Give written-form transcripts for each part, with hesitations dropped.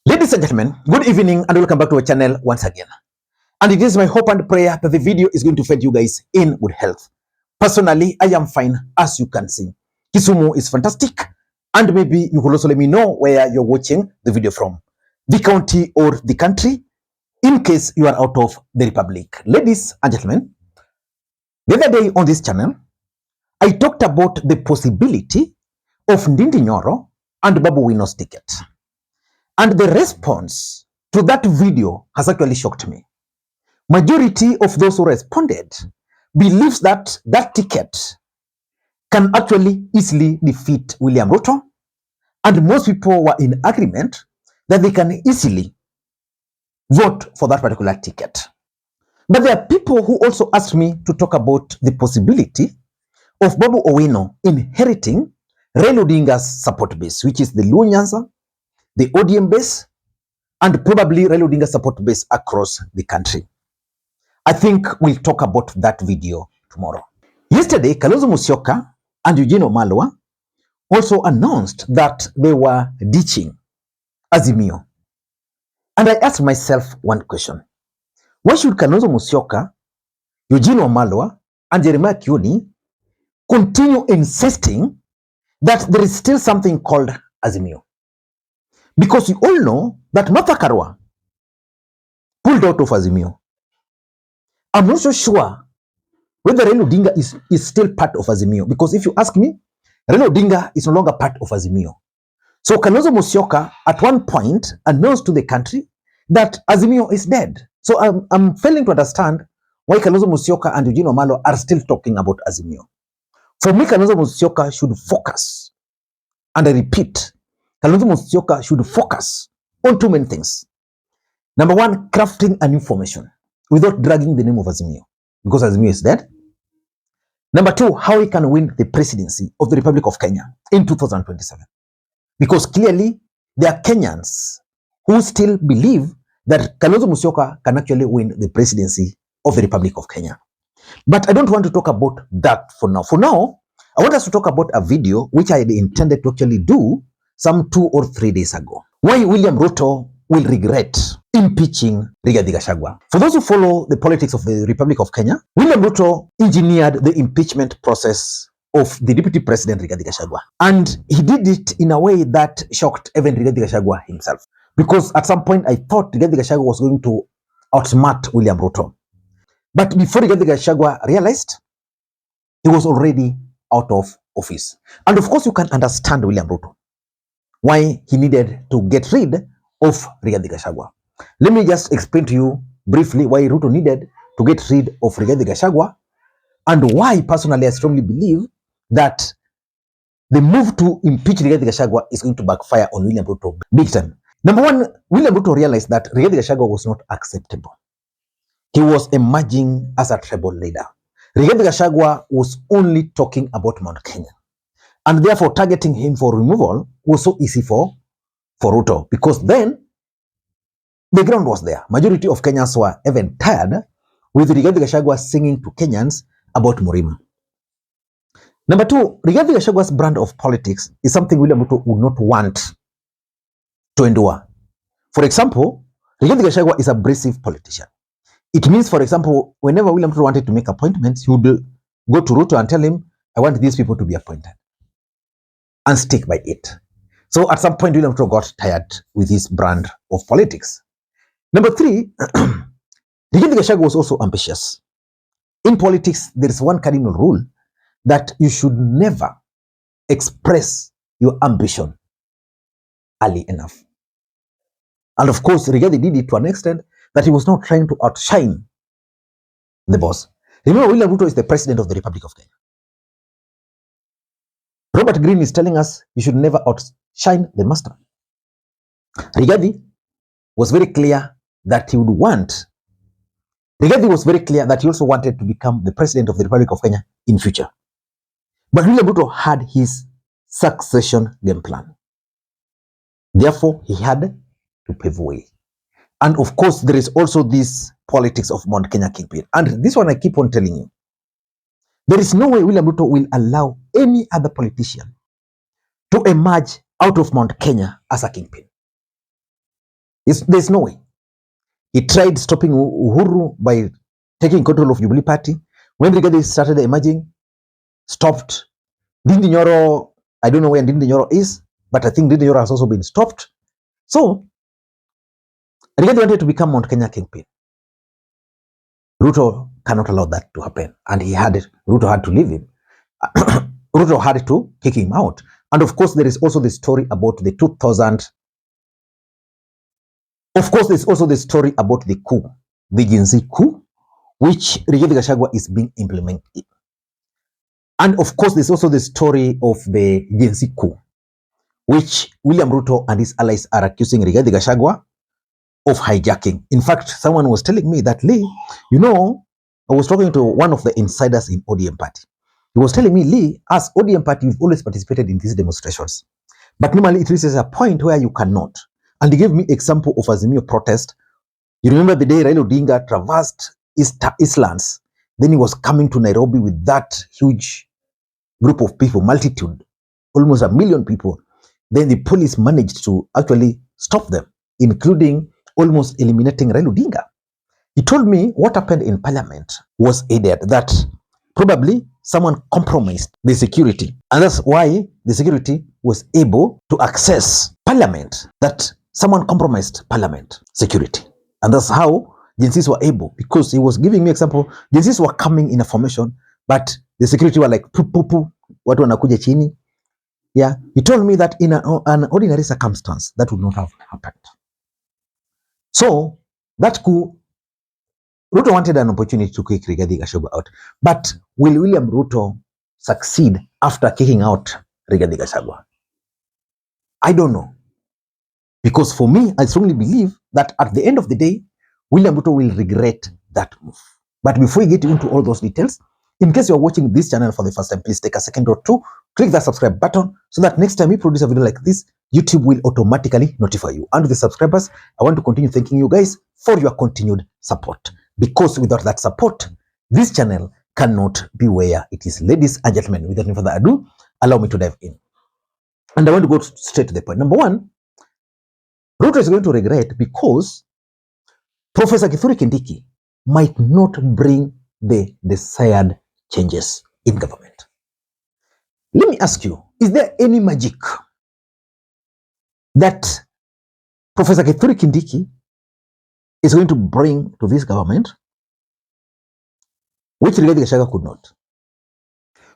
Ladies and gentlemen, good evening and welcome back to our channel once again. And it is my hope and prayer that the video is going to find you guys in good health. Personally, I am fine, as you can see. Kisumu is fantastic, and maybe you could also let me know where you're watching the video from, the county or the country, in case you are out of the republic. Ladies and gentlemen, the other day on this channel, I talked about the possibility of Ndindi Nyoro and Babu Wino's ticket. And the response to that video has actually shocked me. Majority of those who responded believes that that ticket can actually easily defeat William Ruto, and most people were in agreement that they can easily vote for that particular ticket. But there are people who also asked me to talk about the possibility of Babu Owino inheriting Raila Odinga's support base, which is the Luo Nyanza, the ODM base, and probably Raila Odinga support base across the country. I think we'll talk about that video tomorrow. Yesterday, Kalonzo Musyoka and Eugene Wamalwa also announced that they were ditching Azimio. And I asked myself one question. Why should Kalonzo Musyoka, Eugene Wamalwa, and Jeremiah Kioni continue insisting that there is still something called Azimio? Because you all know that Martha Karua pulled out of Azimio. I'm not so sure whether Raila Odinga is still part of Azimio, because if you ask me, Raila Odinga is no longer part of Azimio. So Kalonzo Musyoka at one point announced to the country that Azimio is dead. So I'm failing to understand why Kalonzo Musyoka and Eugene Wamalwa are still talking about Azimio. For me, Kalonzo Musyoka should focus, and I repeat, Kalonzo Musyoka should focus on two main things. Number one, crafting an information without dragging the name of Azimio, because Azimio is dead. Number two, how he can win the presidency of the Republic of Kenya in 2027. Because clearly, there are Kenyans who still believe that Kalonzo Musyoka can actually win the presidency of the Republic of Kenya. But I don't want to talk about that for now. For now, I want us to talk about a video which I had intended to actually do some 2 or 3 days ago. Why William Ruto will regret impeaching Rigathi Gachagua. For those who follow the politics of the Republic of Kenya, William Ruto engineered the impeachment process of the Deputy President Rigathi Gachagua. And he did it in a way that shocked even Rigathi Gachagua himself. Because at some point I thought Rigathi Gachagua was going to outsmart William Ruto. But before Rigathi Gachagua realized, he was already out of office. And of course you can understand William Ruto, why he needed to get rid of Rigathi Gachagua. Let me just explain to you briefly why Ruto needed to get rid of Rigathi Gachagua, and why personally I strongly believe that the move to impeach Rigathi Gachagua is going to backfire on William Ruto big time. Number one, William Ruto realized that Rigathi Gachagua was not acceptable. He was emerging as a tribal leader. Rigathi Gachagua was only talking about Mount Kenya, and therefore targeting him for removal was so easy for Ruto, because then the ground was there. Majority of Kenyans were even tired with Rigathi Gachagua singing to Kenyans about Murima. Number two, Rigathi Gachagua's brand of politics is something William Ruto would not want to endure. For example, Rigathi Gachagua is a abrasive politician. It means, for example, whenever William Ruto wanted to make appointments, he would go to Ruto and tell him, I want these people to be appointed, and stick by it. So at some point, William Ruto got tired with his brand of politics. Number three, Rigathi Gachagua was also ambitious. In politics, there is one cardinal rule that you should never express your ambition early enough. And of course, Rigathi did it to an extent that he was not trying to outshine the boss. Remember, William Ruto is the president of the Republic of Kenya. Robert Greene is telling us you should never outshine the master. Rigathi was very clear that he would want. Rigathi was very clear that he also wanted to become the president of the Republic of Kenya in future. But William Ruto had his succession game plan. Therefore, he had to pave way. And of course, there is also this politics of Mount Kenya kingpin. And this one I keep on telling you. There is no way William Ruto will allow any other politician to emerge out of Mount Kenya as a kingpin. There's no way. He tried stopping Uhuru by taking control of Jubilee Party. When Rigathi started emerging, stopped. Ndindi Nyoro, I don't know where Ndindi Nyoro is, but I think Ndindi Nyoro has also been stopped. So, Rigathi wanted to become Mount Kenya kingpin. Ruto cannot allow that to happen. And Ruto had to leave him. Ruto had to kick him out. And of course, there is also the story about the 2000. Of course, there's also the story about the coup, the Gen Z coup, which Rigathi Gachagua is being implemented. And of course, there's also the story of the Gen Z coup, which William Ruto and his allies are accusing Rigathi Gachagua of hijacking. In fact, someone was telling me that, Lee, you know, I was talking to one of the insiders in ODM party. He was telling me, Lee, as ODM party, you've always participated in these demonstrations. But normally it reaches a point where you cannot. And he gave me example of Azimio protest. You remember the day Raila Odinga traversed Eastlands, then he was coming to Nairobi with that huge group of people, multitude, almost 1 million people. Then the police managed to actually stop them, including almost eliminating Raila Odinga. He told me what happened in parliament was aided, that probably someone compromised the security. And that's why the security was able to access parliament, that someone compromised parliament security. And that's how Gen Zs were able, because he was giving me example, Gen Zs were coming in a formation, but the security were like, poo, poo, poo, watu wanakuja chini. Yeah, he told me that in an ordinary circumstance, that would not have happened. So that coup, Ruto wanted an opportunity to kick Rigathi Gachagua out. But will William Ruto succeed after kicking out Rigathi Gachagua? I don't know. Because for me, I strongly believe that at the end of the day, William Ruto will regret that move. But before we get into all those details, in case you're watching this channel for the first time, please take a second or two, click that subscribe button so that next time we produce a video like this, YouTube will automatically notify you. And the subscribers, I want to continue thanking you guys for your continued support. Because without that support, this channel cannot be where it is. Ladies and gentlemen, without any further ado, allow me to dive in. And I want to go straight to the point. Number one, Ruto is going to regret because Professor Kithure Kindiki might not bring the desired changes in government. Let me ask you, is there any magic that Professor Kithure Kindiki is going to bring to this government, which Rigathi Gachagua could not?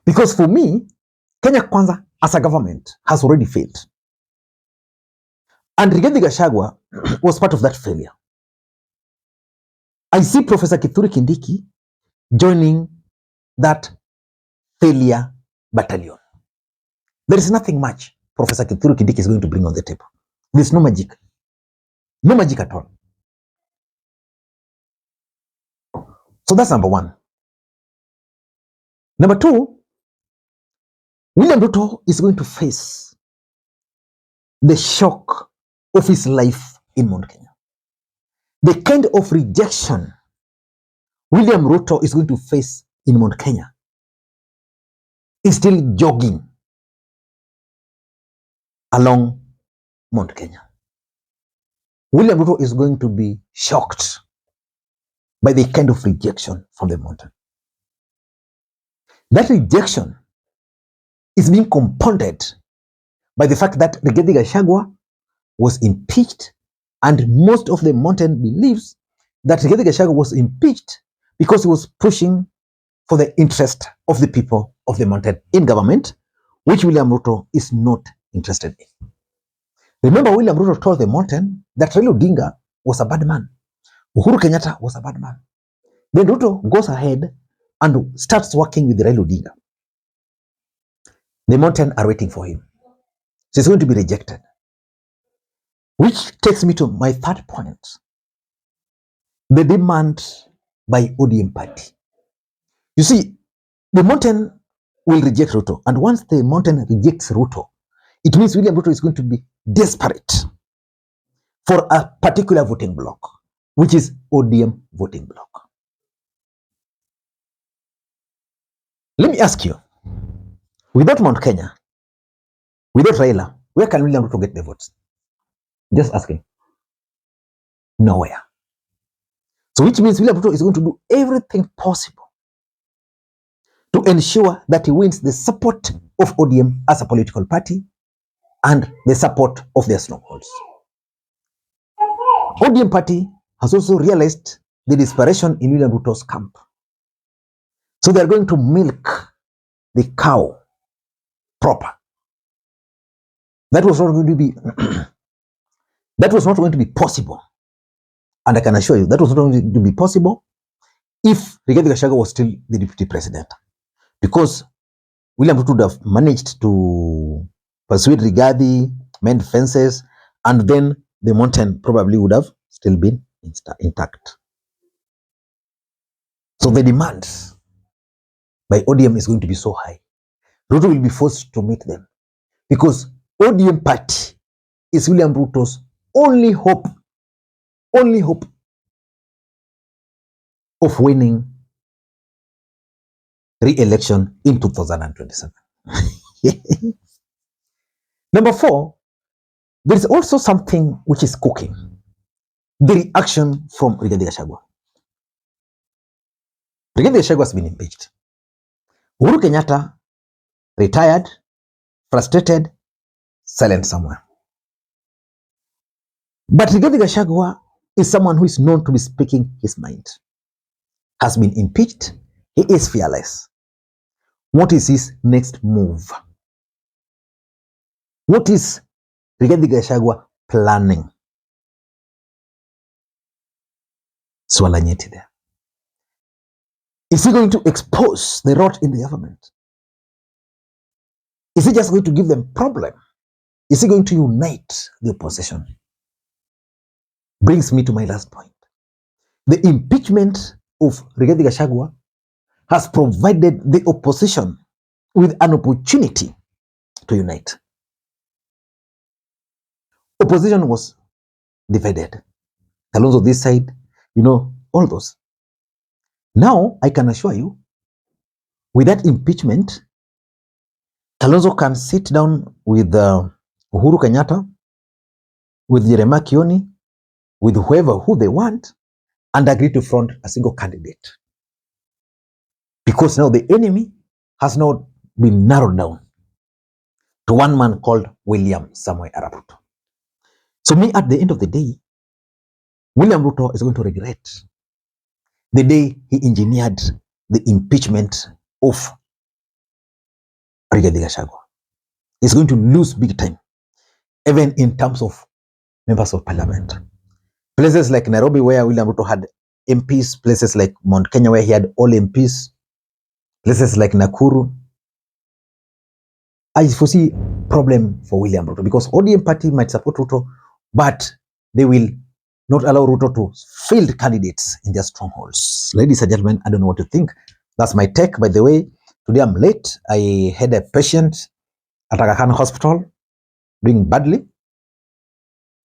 Because for me, Kenya Kwanza as a government has already failed. And Rigathi Gachagua was part of that failure. I see Professor Kithure Kindiki joining that failure battalion. There is nothing much Professor Kithure Kindiki is going to bring on the table. There's no magic. No magic at all. So that's number one. Number two, William Ruto is going to face the shock of his life in Mount Kenya. The kind of rejection William Ruto is going to face in Mount Kenya is still jogging along Mount Kenya. William Ruto is going to be shocked by the kind of rejection from the mountain. That rejection is being compounded by the fact that Rigathi Gachagua was impeached, and most of the mountain believes that Rigathi Gachagua was impeached because he was pushing for the interest of the people of the mountain in government, which William Ruto is not interested in. Remember, William Ruto told the mountain that Raila Odinga was a bad man. Uhuru Kenyatta was a bad man. Then Ruto goes ahead and starts working with Raila Odinga. The mountain are waiting for him. So he's going to be rejected. Which takes me to my third point. The demand by ODM party. You see, the mountain will reject Ruto. And once the mountain rejects Ruto, it means William Ruto is going to be desperate for a particular voting bloc, which is ODM voting bloc. Let me ask you, without Mount Kenya, without Raila, where can William Ruto get the votes? Just asking. Nowhere. So which means William Ruto is going to do everything possible to ensure that he wins the support of ODM as a political party and the support of their strongholds. ODM party has also realized the desperation in William Ruto's camp. So they are going to milk the cow proper. That was not going to be that was not going to be possible. And I can assure you that was not going to be possible if Rigathi Gachagua was still the deputy president. Because William Ruto would have managed to persuade Rigathi, mend fences, and then the mountain probably would have still been intact. So the demands by ODM is going to be so high. Ruto will be forced to meet them because ODM party is William Ruto's only hope of winning re-election in 2027. Number 4, there is also something which is cooking. The reaction from Rigathi Gachagua. Rigathi Gachagua has been impeached. Uhuru Kenyatta retired, frustrated, silent somewhere. But Rigathi Gachagua is someone who is known to be speaking his mind. Has been impeached. He is fearless. What is his next move? What is Rigathi Gachagua planning? Swala nyeti there. Is he going to expose the rot in the government? Is he just going to give them problem? Is he going to unite the opposition? Brings me to my last point. The impeachment of Rigathi Gachagua has provided the opposition with an opportunity to unite. Opposition was divided. Kalonzo this side, all those. Now, I can assure you, with that impeachment, Kalonzo can sit down with Uhuru Kenyatta, with Jeremiah Kioni, with who they want, and agree to front a single candidate. Because now the enemy has now been narrowed down to one man called William Samoei Arap Ruto. So me, at the end of the day, William Ruto is going to regret the day he engineered the impeachment of Rigathi Gachagua. He's going to lose big time, even in terms of members of parliament. Places like Nairobi, where William Ruto had MPs, places like Mount Kenya, where he had all MPs, places like Nakuru, I foresee problem for William Ruto because ODM party might support Ruto, but they will not allow Ruto to field candidates in their strongholds. Ladies and gentlemen, I don't know what to think. That's my take. By the way, today I'm late. I had a patient at Aga Khan Hospital doing badly.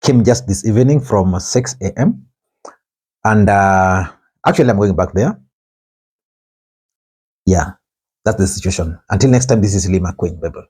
Came just this evening from 6 a.m. And actually, I'm going back there. Yeah, that's the situation. Until next time, this is Makwiny. Bye-bye.